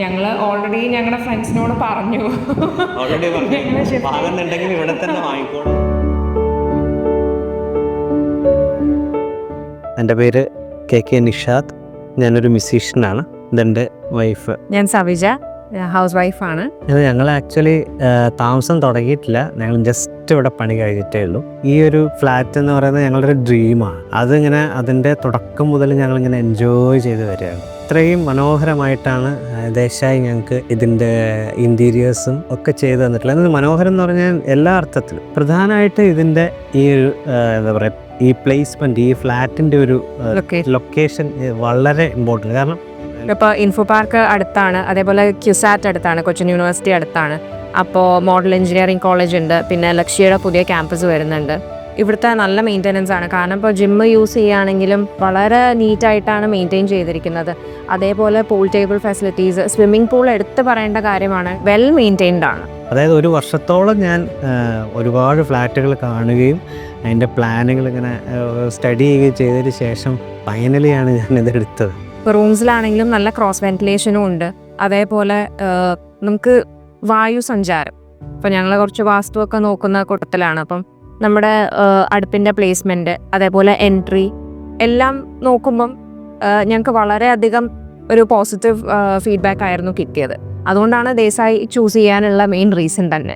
ഞങ്ങൾ ഓൾറെഡി ഞങ്ങളുടെ ഫ്രണ്ട്സിനോട് പറഞ്ഞു. ഇവിടെ തന്നെ വാങ്ങിക്കോളൂ. എൻ്റെ പേര് കെ നിഷാദ്. ഞാനൊരു മ്യൂസീഷ്യനാണ്. ഇതെൻ്റെ വൈഫ്. ഞാൻ സവിജ, ഹൗസ് വൈഫാണ്. ഞങ്ങൾ ആക്ച്വലി താമസം തുടങ്ങിയിട്ടില്ല. ഞങ്ങൾ ജസ്റ്റ് ഇവിടെ പണി കഴിഞ്ഞിട്ടേ ഉള്ളൂ. ഈ ഒരു ഫ്ലാറ്റ് എന്ന് പറയുന്നത് ഞങ്ങളുടെ ഒരു ഡ്രീമാണ്. അതിങ്ങനെ അതിൻ്റെ തുടക്കം മുതൽ ഞങ്ങളിങ്ങനെ എൻജോയ് ചെയ്ത് വരികയാണ്. ഇത്രയും മനോഹരമായിട്ടാണ് ദേശായി ഞങ്ങൾക്ക് ഇതിൻ്റെ ഇൻറ്റീരിയേഴ്സും ഒക്കെ ചെയ്ത് തന്നിട്ടുള്ളത്. അത് മനോഹരം എന്ന് പറഞ്ഞാൽ എല്ലാ അർത്ഥത്തിലും. പ്രധാനമായിട്ട് ഇതിൻ്റെ ഈ ഒരു എന്താ പറയുക, ഈ പ്ലേസ്മെൻറ്റ്, ഈ ഫ്ലാറ്റിൻ്റെ ഒരു ലൊക്കേഷൻ വളരെ ഇമ്പോർട്ടൻറ്റ്. കാരണം ഇപ്പോൾ ഇൻഫോ പാർക്ക് അടുത്താണ്, അതേപോലെ ക്യുസാറ്റ് അടുത്താണ്, കൊച്ചിൻ യൂണിവേഴ്സിറ്റി അടുത്താണ്. അപ്പോൾ മോഡൽ എഞ്ചിനീയറിംഗ് കോളേജ് ഉണ്ട്, പിന്നെ ലക്ഷ്യയുടെ പുതിയ ക്യാമ്പസ് വരുന്നുണ്ട്. ഇവിടുത്തെ നല്ല മെയിൻ്റനൻസ് ആണ്. കാരണം ഇപ്പോൾ ജിമ്മ് യൂസ് ചെയ്യുകയാണെങ്കിലും വളരെ നീറ്റായിട്ടാണ് മെയിൻറ്റെയിൻ ചെയ്തിരിക്കുന്നത്. അതേപോലെ pool table facilities, swimming pool എടുത്ത് പറയേണ്ട കാര്യമാണ്, വെൽ മെയിൻറ്റെയിൻഡ് ആണ്. അതായത് ഒരു വർഷത്തോളം ഞാൻ ഒരുപാട് ഫ്ലാറ്റുകൾ കാണുകയും അതിൻ്റെ പ്ലാനുകൾ ഇങ്ങനെ സ്റ്റഡി ചെയ്യുകയും ചെയ്തതിന് ശേഷം ഫൈനലിയാണ് ഞാൻ ഇതെടുത്തത്. ഇപ്പോൾ റൂംസിലാണെങ്കിലും നല്ല ക്രോസ് വെന്റിലേഷനും ഉണ്ട്. അതേപോലെ നമുക്ക് വായു സഞ്ചാരം, ഇപ്പോൾ ഞങ്ങൾ കുറച്ച് വാസ്തുവൊക്കെ നോക്കുന്ന കൂട്ടത്തിലാണ്. അപ്പം നമ്മുടെ അടുപ്പിൻ്റെ പ്ലേസ്മെൻറ്റ്, അതേപോലെ എൻട്രി എല്ലാം നോക്കുമ്പം ഞങ്ങൾക്ക് വളരെയധികം ഒരു പോസിറ്റീവ് ഫീഡ്ബാക്ക് ആയിരുന്നു കിട്ടിയത്. അതുകൊണ്ടാണ് ദേശായി ചൂസ് ചെയ്യാനുള്ള മെയിൻ റീസൺ തന്നെ.